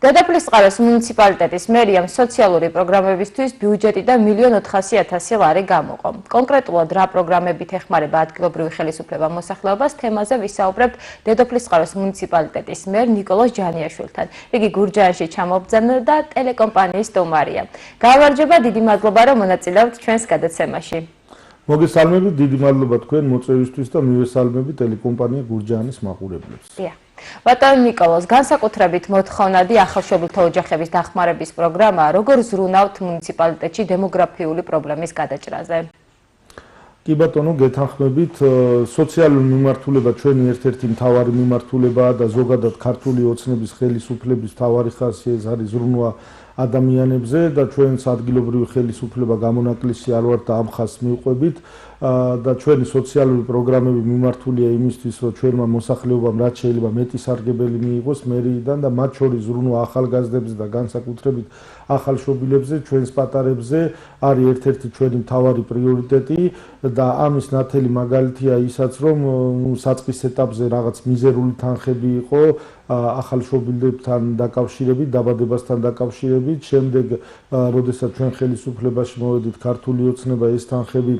დედოფლისწყაროს მუნიციპალიტეტის მერიამ სოციალური პროგრამებისთვის ბიუჯეტი და 1.400.000 ლარი გამოყო. კონკრეტულად რა პროგრამებით ეხმარება ადგილობრივი ხელისუფლება მოსახლეობას, თემაზე ვისაუბრებთ დედოფლისწყაროს მუნიციპალიტეტის მერ ნიკოლოზ ჯანიაშვილთან. იგი გურჯაანში ჩამობრძანდა და ტელეკომპანიის სტუმარია. გამარჯობა, დიდი მადლობა რომ მონაწილეობთ ჩვენს გადაცემაში. მოგესალმებით, დიდი მადლობა თქვენ მოწვევისთვის და მივესალმები ტელეკომპანია გურჯაანის მაყურებლებს. ბატონ ნიკოლოზ, განსაკუთრებით მოთხოვნადი ახალშობილთა ოჯახების დახმარების პროგრამა, როგორ ზრუნავთ მუნიციპალიტეტში დემოგრაფიული პრობლემის გადაჭრაზე? კი ბატონო, გეთანხმებით, სოციალური მიმართულება ჩვენი ერთ-ერთი მთავარი მიმართულებაა და ზოგადად ქართული ოცნების ხელისუფლების მთავარი ხასიათი არის ზრუნვა ადამიანებზე და ჩვენს ადგილობრივი ხელისუფლება გამონაკლისი არ ვართ და ამ ხაზს მივყვებით და ჩვენი სოციალური პროგრამები მიმართულია იმისთვის, რომ ჩვენმა მოსახლეობამ რაც შეიძლება მეტი სარგებელი მიიღოს მერიიდან და მათ შორის ზრუნვა ახალგაზრდებზე და განსაკუთრებით ახალშობილებზე, ჩვენს პატარებზე არის ერთ-ერთი ჩვენი მთავარი პრიორიტეტი და ამის ნათელი მაგალითია ისაც, რომ საწყის ეტაპზე რაღაც მიზერული თანხები იყო ახალშობილებთან დაკავშირებით, დაბადებასთან დაკავშირებით, შემდეგ როდესაც ჩვენ ხელისუფლებაში მოვედით ქართული ოცნება ეს თანხები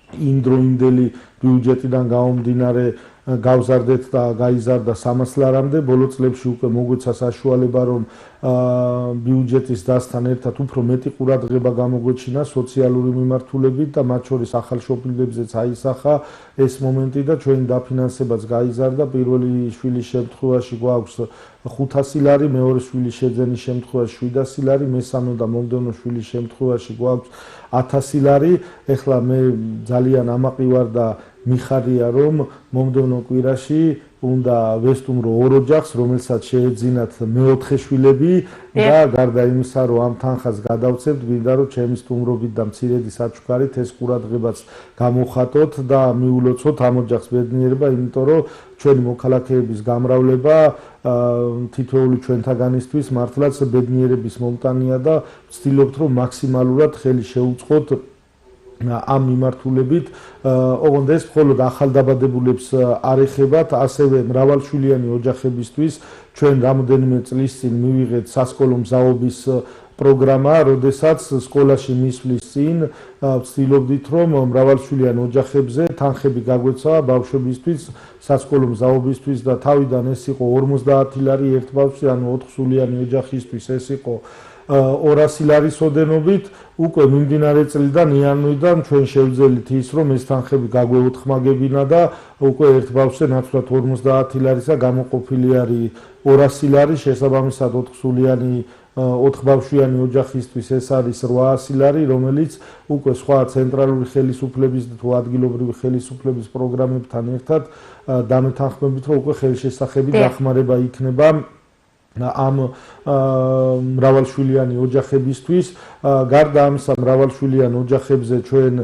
იმდროინდელი ბიუჯეტიდან გამომდინარე გავზარდეთ და გაიზარდა 300 ლარამდე. ბოლო წლებში უკვე მოგვეცა საშუალება, რომ ბიუჯეტის დასთან ერთად უფრო მეტი ყურადღება გამოგვეჩინა სოციალური მიმართულებით და მათ შორის ახალშობილებზეც აისახა ეს მომენტი და ჩვენი დაფინანსებაც გაიზარდა. პირველი შვილის შემთხვევაში გვაქვს 500 ლარი, მეორე შვილის შეძენის შემთხვევაში 700 ლარი, მესამე და მომდევნო შვილის შემთხვევაში გვაქვს 1000 ლარი. ეხლა მე ძალიან ამაყი ვარ და მიხარია, რომ მომდევნო კვირაში უნდა ვესტუმრო ორ ოჯახს, რომელსაც შეეძინათ მეოთხე შვილები და გარდა იმისა, რომ ამ თანხას გადავცემთ, გვინდა რომ ჩემი სტუმრობით და მცირედი საჩუქარით ეს ყურადღებაც გამოვხატოთ და მიულოცოთ ამ ოჯახს ბედნიერება, იმიტომ რომ ჩვენი მოქალაქეების გამრავლება თითოეული ჩვენთაგანისთვის მართლაც ბედნიერების მომტანია და ვცდილობთ, რომ მაქსიმალურად ხელი შევუწყოთ ამ მიმართულებით, ოღონდ ეს მხოლოდ ახალდაბადებულებს არ ეხებათ, ასევე მრავალშვილიანი ოჯახებისთვის ჩვენ რამოდენიმე წლის წინ მივიღეთ სასკოლო მზაობის პროგრამა, როდესაც სკოლაში მისვლის წინ ვცდილობდით, რომ მრავალშვილიან ოჯახებზე თანხები გაგვეცა ბავშვებისთვის, სასკოლო მზაობისთვის და თავიდან ეს იყო 50 ლარი ერთ ბავშვს, ანუ 4 სულიანი ოჯახისთვის ეს იყო 200 ლარის ოდენობით. უკვე მიმდინარე წლიდან იანვრიდან ჩვენ შევძელით ის, რომ ეს თანხები გაგვეოთხმაგებინა და უკვე ერთ ბავშვზე ნაცვლად 50 ლარისა გამოყოფილი არის 200 ლარი, შესაბამისად 4 სულიანი 4 ბავშვიანი ოჯახისთვის ეს არის 800 ლარი, რომელიც უკვე სხვა ცენტრალური ხელისუფლების თუ ადგილობრივი ხელისუფლების პროგრამებთან ერთად დამეთანხმებით, რომ უკვე ხელშესახები დახმარება იქნება ამ მრავალშვილიანი ოჯახებისთვის. გარდა ამისა, მრავალშვილიან ოჯახებზე ჩვენ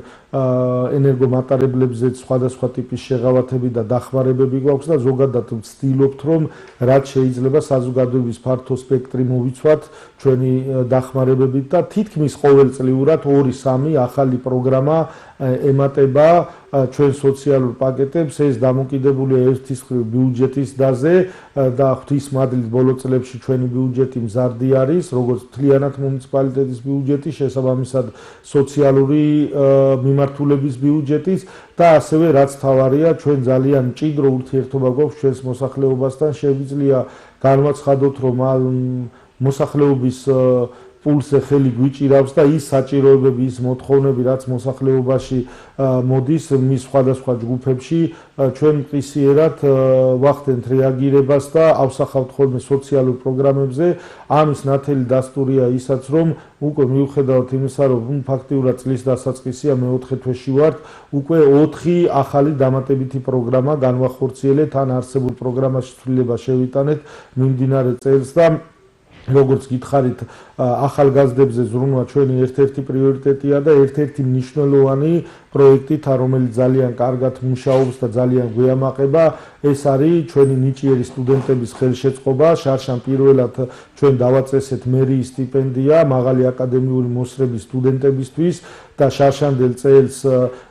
ენერგომატარებლებზეც სხვადასხვა ტიპის შეღავათები და დახმარებები გვაქვს და ზოგადად ვცდილობთ, რომ რაც შეიძლება საზოგადოების ფართო სპექტრი მოვიცვათ ჩვენი დახმარებებით და თითქმის ყოველწლიურად 2-3 ახალი პროგრამა ემატება ჩვენ სოციალურ პაკეტებს. ეს დამოკიდებულია ერთის მხრივ ბიუჯეტის დაზე და ღვთისმადლით ბოლო წლებში ჩვენი ბიუჯეტი მზარდი არის, როგორც მთლიანად მუნიციპალიტეტის ბიუჯეტი, შესაბამისად სოციალური მიმართულების ბიუჯეტის და ასევე რაც თავარია, ჩვენ ძალიან მჭიდრო ურთიერთობა გვაქვს ჩვენს მოსახლეობასთან. შეგვიძლია განვაცხადოთ, რომ მოსახლეობის პულსზე ხელი გვიჭირავს და ის საჭიროებები, ის მოთხოვნები, რაც მოსახლეობაში მოდის მის სხვადასხვა ჯგუფებში, ჩვენ მყისიერად ვახდენთ რეაგირებას და ავსახავთ ხოლმე სოციალურ პროგრამებზე. ამის ნათელი დასტურია ისაც, რომ უკვე მიუხედავად იმისა, რომ ფაქტიურად წლის დასაწყისია, მეოთხე თვეში ვართ, უკვე 4 ახალი დამატებითი პროგრამა განვახორციელეთ, ან არსებულ პროგრამაში ცვლილება შევიტანეთ მიმდინარე წელს და როგორც გითხარით, ახალგაზრდებზე ზრუნვა ჩვენი ერთ-ერთი პრიორიტეტია და ერთ-ერთი მნიშვნელოვანი პროექტით, რომელიც ძალიან კარგად მუშაობს და ძალიან გვეამაყება, ეს არის ჩვენი ნიჭიერი სტუდენტების ხელშეწყობა. შარშან პირველად ჩვენ დავაწესეთ მერიის სტიპენდია მაღალი აკადემიური მოსწრების სტუდენტებისთვის და შარშანდელ წელს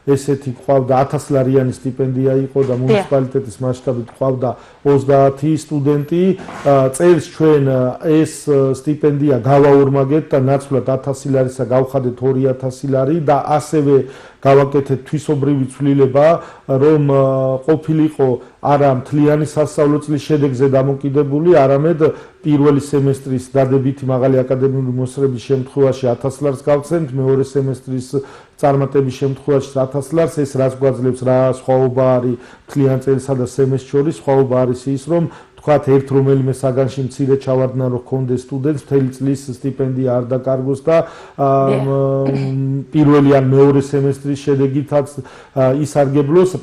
ესეთი ყავდა 1000 ლარიანი სტიპენდია იყო და მუნიციპალიტეტის მასშტაბით ყავდა 30 სტუდენტი. წელს ჩვენ ეს სტიპენდია გავაორმაგეთ და ნაცვლად 1000 ლარისა გავხადეთ 2000 ლარი და ასევე გავაკეთეთ თვისობრივი ცვლილება, რომ ყოფილიყო არა მთლიანი სასწავლო წლის შედეგზე დამოკიდებული, არამედ პირველი სემესტრის დადებითი მაღალი აკადემიური მოსწრების შემთხვევაში 1000 ლარს გავცემთ, მეორე სემესტრის წარმატების შემთხვევაში 1000 ლარს. ეს რას გვაძლევს, რა სხვაობა არის მთლიან წელსა და სემესტრს შორის? სხვაობა არის ის, რომ თქვათ ერთ რომელიმე საგანში მცირე ჩავარდნა რომ ჰქონდეს სტუდენტს მთელი წლის სტიპენდია არ დაკარგოს და პირველი ან მეორე სემესტრის შედეგითაც ისარგებლოს.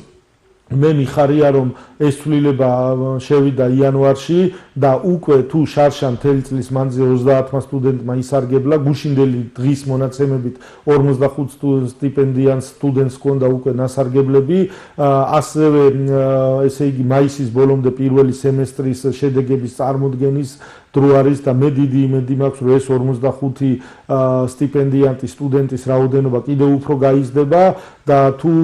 მე მიხარია რომ ეს ცვლილება შევიდა იანვარში და უკვე თუ შარშა მთელი წლის მანძილზე 30 სტუდენტმა ისარგებლა, გუშინდელი დღის მონაცემებით 45 სტიპენდიან სტუდენტს ჰქონდა უკვე ნასარგებლები, ასევე ესე იგი მაისის ბოლომდე პირველი სემესტრის შედეგების წარმოდგენის დრო არის და მე დიდი იმედი მაქვს რომ ეს 45 სტიპენდიანტი სტუდენტის რაოდენობა კიდევ უფრო გაიზრდება და თუ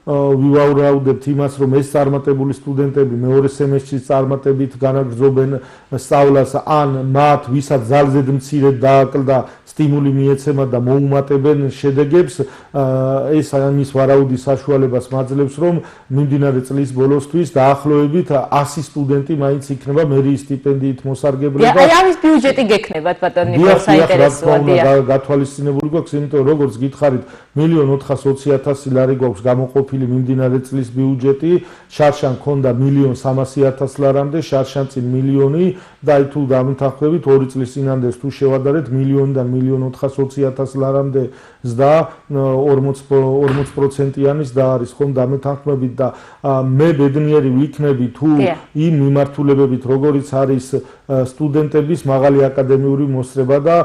ვივაურავდებთ იმას რომ ეს წარმატებული სტუდენტები მეორე სემესტრის წარმატებით განაგრძობენ სწავლას ან მათ ვისაც ძალზედ მცირედ დააკლდა სტიმული მიეცემა და მოუმატებენ შედეგებს, ეს ამის ვარაუდის საშუალებას მაძლევს რომ მიმდინარე წლის ბოლოსთვის დაახლოებით 100 სტუდენტი მაინც იქნება მერიის სტიპენდიით მოსარგებლე. აი ამის ბიუჯეტი გექნებათ ბატონო ნიკოლ საინტერესოა. გათვალისწინებული გვაქვს, იმიტომ როგორც გითხარით 1,420,000 ლარი გვაქვს გამოყოფილი მიმდინარე წლის ბიუჯეტი, შარშან ქონდა 1,300,000 ლარამდე, შარშან წინ მილიონი და აი თუ დამთანხმდებით 2 წლის წინანდელს თუ შევადარეთ მილიონიდან 1,420,000 ლარამდე ზრდა 40%-იანის და არის ხომ დამთანხმდებით და მე ბედნიერი ვიქნები თუ იმ მიმართულებებით როგორიც არის სტუდენტების მაღალი აკადემიური მოსწრება და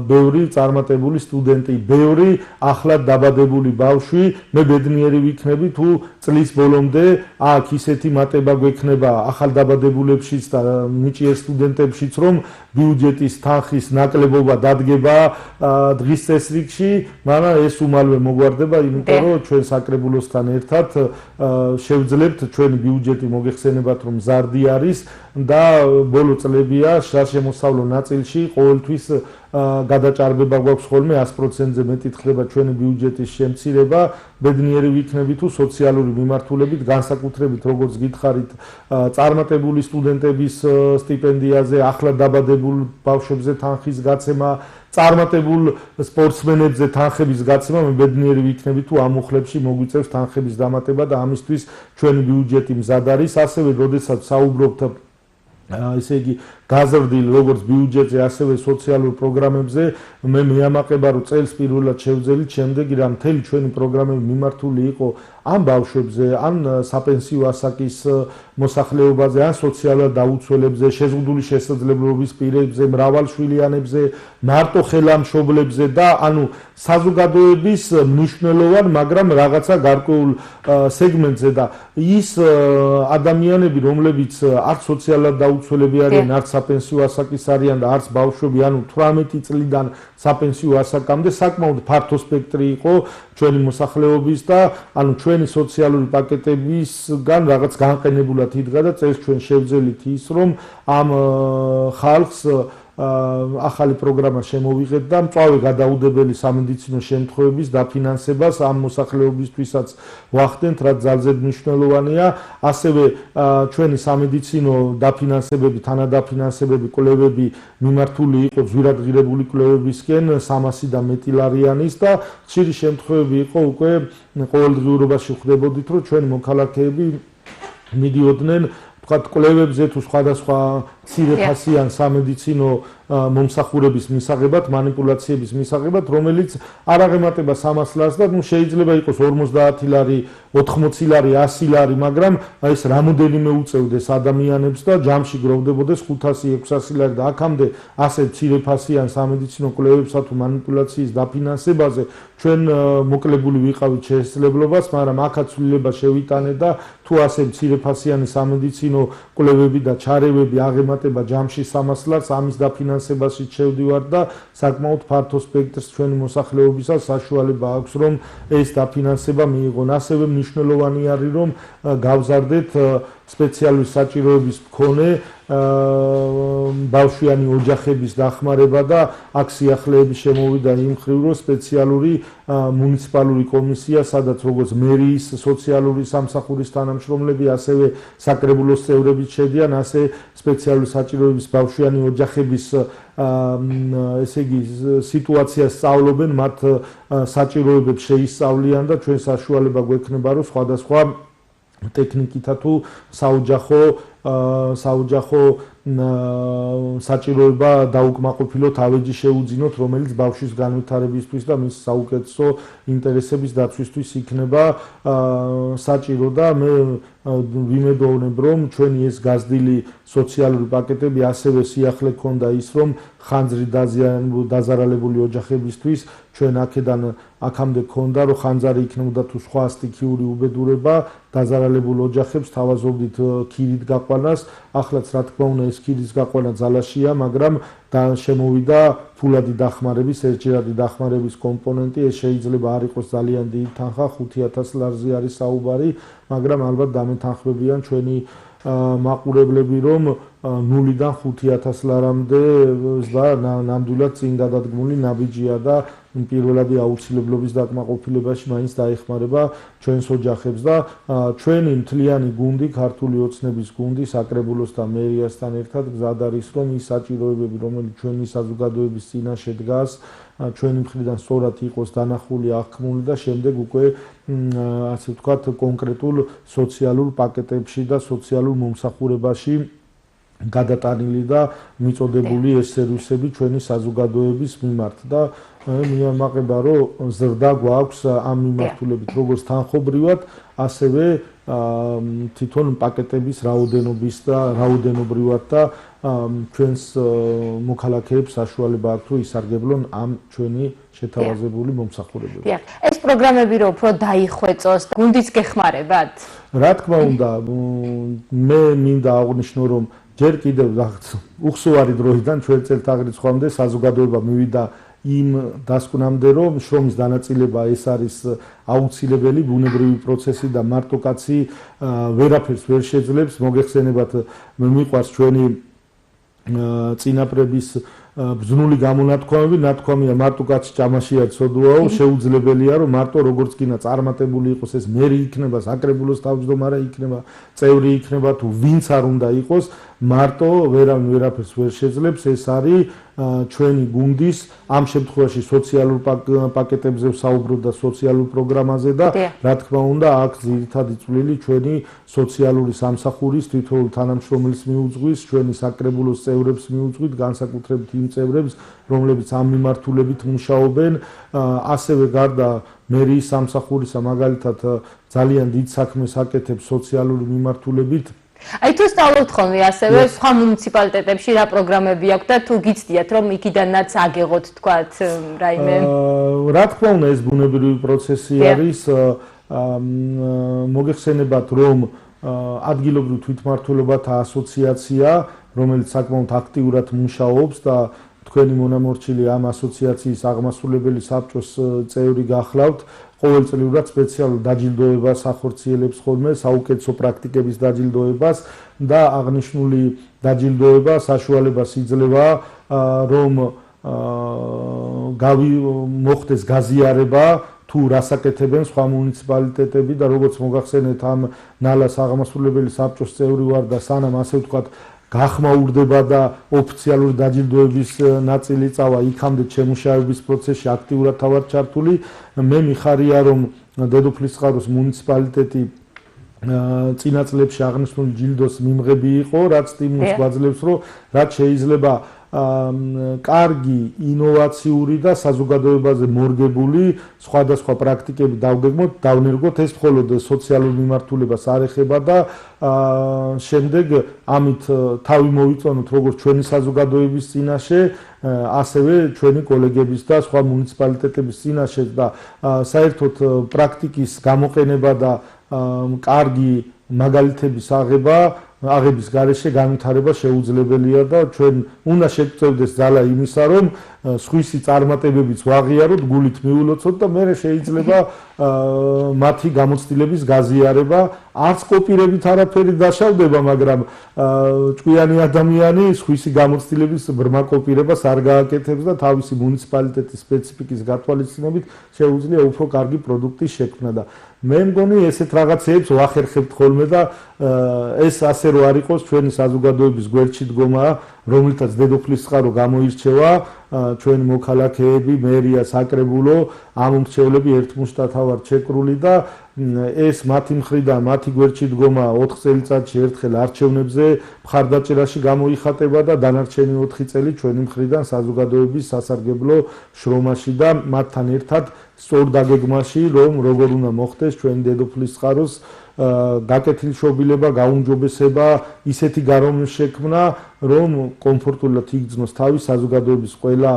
ბევრი წარმატებული სტუდენტი, ბევრი ახლად დაბადებული ბავშვი, მე ბედნიერი ვიქნები თუ წლის ბოლომდე აქ ისეთი მატება გვექნება ახალდაბადებულებშიც და ნიჭიერ სტუდენტებშიც, რომ ბიუჯეტის თანხის ნაკლებობა დადგება დღის წესრიგში, მაგრამ ეს უმალვე მოგვარდება, იმიტომ რომ ჩვენ საკრებულოსთან ერთად შევძლებთ ჩვენი ბიუჯეტი მოგეხსენებათ რომ მზარდი არის და ბოლო წლებია სასშემოსავლო ნაწილში ყოველთვის გადაჭარბება გვაქვს ხოლმე 100%-ზე მეტი ხდება ჩვენი ბიუჯეტის შემცირება. ბედნიერი ვიქნები თუ სოციალური მიმართულებით განსაკუთრებით როგორც გითხარით წარმატებული სტუდენტების სტიპენდიაზე, ახლად დაბადებულ ბავშვებზე თანხის გაცემა, წარმატებულ სპორტსმენებზე თანხების გაცემა, მე ბედნიერი ვიქნები თუ ამ უხლებში მოგვიწევს თანხების დამატება და ამისთვის ჩვენი ბიუჯეტი მზად არის. ასევე როდესაც საუბრობთ ესე იგი გაზრდილ როგორც ბიუჯეტზე, ასევე სოციალურ პროგრამებზე, მე მეამაყება რომ წელს პირველად შევძელით, შემდეგი რა მთელი ჩვენი პროგრამები მიმართული იყო ან ბავშვებზე, ან საპენსიო ასაკის მოსახლეობაზე, ან სოციალურ დაუცველებზე, შეზღუდული შესაძლებლობების პირებზე, მრავალშვილიანებზე, მარტო ხელამშობლებზე და ანუ საზოგადოების მნიშვნელოვან, მაგრამ რაღაცა გარკვეულ სეგმენტზე და ის ადამიანები, რომლებიც არც სოციალურად დაუცველები არიან, არც საპენსიო ასაკის არიან და არც ბავშვები, ანუ 18 წლიდან საპენსიო ასაკამდე საკმაოდ ფართო სპექტრი იყო ჩვენი მოსახლეობის და ანუ ჩვენი სოციალური პაკეტებისგან რაღაც განყენებულად იდგა და წელს ჩვენ შევძელით ის, რომ ამ ხალხს ახალი პროგრამა შემოვიღეთ და მწვავე გადაუდებელი სამედიცინო შემთხვევების დაფინანსებას ამ მოსახლეობისთვისაც ვახდენთ, რაც ძალზედ მნიშვნელოვანია. ასევე ჩვენი სამედიცინო დაფინანსებები, თანადაფინანსებები, კვლევები მიმართული იყო ძვირადღირებული კვლევებისკენ 300 და მეტი ლარიანის და ხშირი შემთხვევები იყო უკვე ყოველდღიურობაში ხვდებოდით, რომ ჩვენი მოქალაქეები მიდიოდნენ ვთქვათ კვლევებზე თუ სხვადასხვა მცირეფასიან სამედიცინო მომსახურების მისაღებად, манипуляციების მისაღებად, რომელიც არ აღემატება 300 ლარს და ნუ შეიძლება იყოს 50 ლარი, 80 ლარი, 100 ლარი, მაგრამ ეს რამოდენიმე უწევდეს ადამიანებს და ჯამში გროვდებოდეს 500-600 ლარი და აქამდე ასე მცირეფასიან სამედიცინო კვლევებსა თუ манипуляციის დაფინანსებაზე ჩვენ მოკლებული ვიყავით შესაძლებლობას, მაგრამ აქაც ცვლილება შევიტანეთ და თუ ასე მცირეფასიანი სამედიცინო კვლევები და ჩარევები აღემატება ჯამში 300 ლარს, ამის დაფინანსებაში შევდივართ და საკმაოდ ფართო სპექტრს ჩვენი მოსახლეობისას საშუალება აქვს, რომ ეს დაფინანსება მიიღონ. ასევე მნიშვნელოვანი არის, რომ გავზარდეთ სპეციალური საჭიროების მქონე ბავშვიანი ოჯახების დახმარება და აქ სიახლეები შემოვიდა იმ მხრივ, რომ სპეციალური მუნიციპალური კომისია, სადაც როგორც მერიის სოციალური სამსახურის თანამშრომლები, ასევე საკრებულოს წევრებიც შედიან, ასე სპეციალური საჭიროების ბავშვიანი ოჯახების ესე იგი სიტუაციას სწავლობენ, მათ საჭიროებებს შეისწავლიან და ჩვენ საშუალება გვექნება, რომ სხვადასხვა ტექნიკითა თუ საოჯახო საჭიროება დაუკმაყოფილოთ, ავეჯი შეუძინოთ, რომელიც ბავშვის განვითარებისთვის და მის საუკეთესო ინტერესების დაცვისთვის იქნება საჭირო და მე ვიმედოვნებ, რომ ჩვენი ეს გაზრდილი სოციალური პაკეტები ასევე სიახლე ქონდა ის, რომ ხანძრი დაზარალებული ოჯახებისთვის ჩვენ აქამდე ქონდა, რომ ხანძარი იქნებოდა თუ სხვა სტიქიური უბედურება დაზარალებულ ოჯახებს თავაზობდით ქირით გაყვანას, ახლაც რა თქმა უნდა ეს ქირის გაყვანა ძალაშია, მაგრამ შემოვიდა ფულადი დახმარების, ერთჯერადი დახმარების კომპონენტი, ეს შეიძლება არ იყოს ძალიან დიდი თანხა, 5000 ლარზე არის საუბარი, მაგრამ ალბათ დამეთანხმებიან ჩვენი მაყურებლები, რომ 0-დან 5000 ლარამდე ნამდვილად წინ გადადგმული ნაბიჯია და პირველადი აუცილებლობის დაკმაყოფილებაში მაინც დაეხმარება ჩვენს ოჯახებს და ჩვენი მთლიანი გუნდი, ქართული ოცნების გუნდი, საკრებულოს და მერიასთან ერთად გზად არის, რომ ის საჭიროებები, რომელიც ჩვენი საზოგადოების წინაშე დგას, ჩვენი მხრიდან სწორად იყოს დანახული, აღქმული და შემდეგ უკვე ასე ვთქვათ კონკრეტულ სოციალურ პაკეტებში და სოციალურ მომსახურებაში გადატანილი და მიწოდებული ეს სერვისები ჩვენი საზოგადოების მიმართ და მიამაყება, რომ ზრდა გვაქვს ამ მიმართულებით, როგორც თანხობრივად, ასევე თვითონ პაკეტების რაოდენობის და რაოდენობრივად და ჩვენს მოქალაქეებს საშუალება აქვს, რომ ისარგებლონ ამ ჩვენი შეთავაზებული მომსახურებებით. ეს პროგრამები რო უფრო დაიხვეწოს, გუნდიც გეხმარებათ? რა თქმა უნდა, მე მინდა აღვნიშნო, რომ ჯერ კიდევ უხსოვარი დროიდან ჩვენ წელთაღრიცხვამდე საზოგადოება მივიდა იმ დასკვნამდე, რომ შრომის დანაწილება ეს არის აუცილებელი ბუნებრივი პროცესი და მარტო კაცი ვერაფერს ვერ შეძლებს. მოგეხსენებათ, მიყვარს ჩვენი წინაპრების ბრძნული გამონათქვამები, ნათქვამია მარტო კაცი ჭამაში არ ცოდვაო, შეუძლებელია, რომ მარტო როგორც კინა წარმატებული იყოს ეს მერი იქნება, საკრებულოს თავმჯდომარე იქნება, წევრი იქნება თუ ვინც არ უნდა იყოს, მარტო ვერაფერს ვერ შეძლებს. ეს არის ჩვენი გუნდის ამ შემთხვევაში სოციალურ პაკეტებზე ვსაუბრობ და სოციალურ პროგრამაზე და რა თქმა უნდა აქ ძირითადი წვლილი ჩვენი სოციალური სამსახურის თითოეულ თანამშრომელს მიუძღვის, ჩვენი საკრებულოს წევრებს მიუძღვით, განსაკუთრებით იმ წევრებს, რომლებიც ამ მიმართულებით მუშაობენ, ასევე გარდა მერიის სამსახურისა მაგალითად ძალიან დიდ საქმეს აკეთებს სოციალური მიმართულებით. Აი თუ სწავლობთ ხოლმე ასევე სხვა მუნიციპალიტეტებში რა პროგრამები აქვს და თუ გიცდიათ რომ იქიდანაც აგეღოთ თქვათ რაიმე? რა თქმა უნდა ეს ბუნებრივი პროცესი არის. მოგეხსენებათ რომ ადგილობრივ თვითმმართველობათა ასოციაცია, რომელიც საკმაოდ აქტიურად მუშაობს და თქვენი მონამორჩილი ამ ასოციაციის აღმასრულებელი საბჭოს წევრი გახლავთ. ყოველწლიურად სპეციალურ დაჯილდოებას ახორციელებს ხოლმე საუკეთესო პრაქტიკების დაჯილდოებას და აღნიშნული დაჯილდოება საშუალებას იძლევა რომ მოხდეს გაზიარება თუ რას აკეთებენ სხვა მუნიციპალიტეტები და როგორც მოგახსენეთ ამ ნალას აღმასრულებელი საბჭოს წევრი ვარ და სანამ ასე ვთქვათ გახმაურდება და ოფიციალური დაჯილდოების ნაწილი წავა იქამდე შემუშავების პროცესში აქტიურად თავად ჩართული. მე მიხარია რომ დედოფლისწყაროს მუნიციპალიტეტი წინა წლებში აღნიშნული ჯილდოს მიმღები იყო, რაც სტიმულს გვაძლევს, რომ რაც შეიძლება კარგი, ინოვაციური და საზოგადოებაზე მორგებული სხვადასხვა პრაქტიკები დავგეგმოთ, დავნერგოთ, ეს მხოლოდ სოციალურ მიმართულებას არ ეხება და შემდეგ ამით თავი მოვიწონოთ როგორც ჩვენი საზოგადოების წინაშე, ასევე ჩვენი კოლეგების და სხვა მუნიციპალიტეტების წინაშე და საერთოდ პრაქტიკის გამოყენება და კარგი მაგალითების აღების გარეშე განვითარება შეუძლებელია და ჩვენ უნდა შეგწევდეს ძალა იმისა, რომ სხვისი წარმატებებიც ვაღიაროთ, გულით მიულოცოთ და მე შეიძლება მათი გამოცდილების გაზიარება არც კოპირებით არაფერი დაშავდება, მაგრამ ჭკვიანი ადამიანი სხვისი გამოცდილების ბრმა კოპირებას არ გააკეთებს და თავისი მუნიციპალიტეტის სპეციფიკის გათვალისწინებით შეუძლია უფრო კარგი პროდუქტის შექმნა და მე მგონი ესეთ რაღაცეებს ვახერხებთ ხოლმე და ეს ასე რო არ იყოს ჩვენი საზოგადოების გვერდში დგომა, რომელთაც დედოფლის წყარო გამოირჩევა, ჩვენი მოქალაქეები, მერია, საკრებულო, ამ მრჩევლები ერთმუშტად ვართ შეკრული და ეს მათი მხრიდან, მათი გვერდში დგომა 4 წელიწადში ერთხელ არჩევნებზე მხარდაჭერაში გამოიხატება და დანარჩენი 4 წელი ჩვენი მხრიდან საზოგადოების სასარგებლო შრომაში და მათთან ერთად სწორ დაგეგმაში, რომ როგორ უნდა მოხდეს ჩვენი დედოფლის წყაროს გაკეთილშობილება, გაუმჯობესება, ისეთი გარემოს შექმნა, რომ კომფორტულად იგრძნოს თავი საზოგადოების ყველა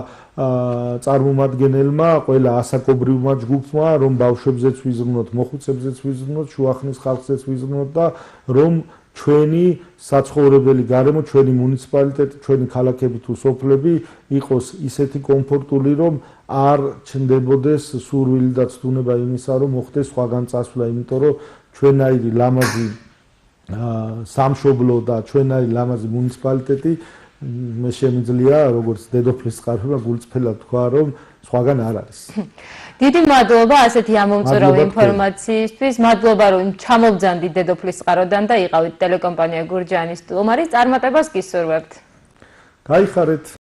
წარმომადგენელმა, ყველა ასაკობრივმა ჯგუფმა, რომ ბავშვებზეც ვიზრუნოთ, მოხუცებზეც ვიზრუნოთ, შუახნის ხალხზეც ვიზრუნოთ და რომ ჩვენი საცხოვრებელი გარემო, ჩვენი მუნიციპალიტეტი, ჩვენი ქალაქები თუ სოფლები იყოს ისეთი კომფორტული, რომ არ ჩნდებოდეს სურვილი და ცდუნება იმისა, რომ მოხდეს სხვაგან წასვლა, იმიტომ რომ ჩვენაირი ლამაზი სამშობლო და ჩვენაირი ლამაზი მუნიციპალიტეტი მე შემიძლია როგორც დედოფლის წყაროა გულწრფელად თქვა, რომ სხვაგან არ არის. დიდი მადლობა ასეთი ამომწურავი ინფორმაციისთვის. მადლობა რომ ჩამოვძანდით დედოფლის წყაროდან და იყავით ტელეკომპანია გურჯაანის სტუმარი. წარმატებას გისურვებთ. გაიხარეთ.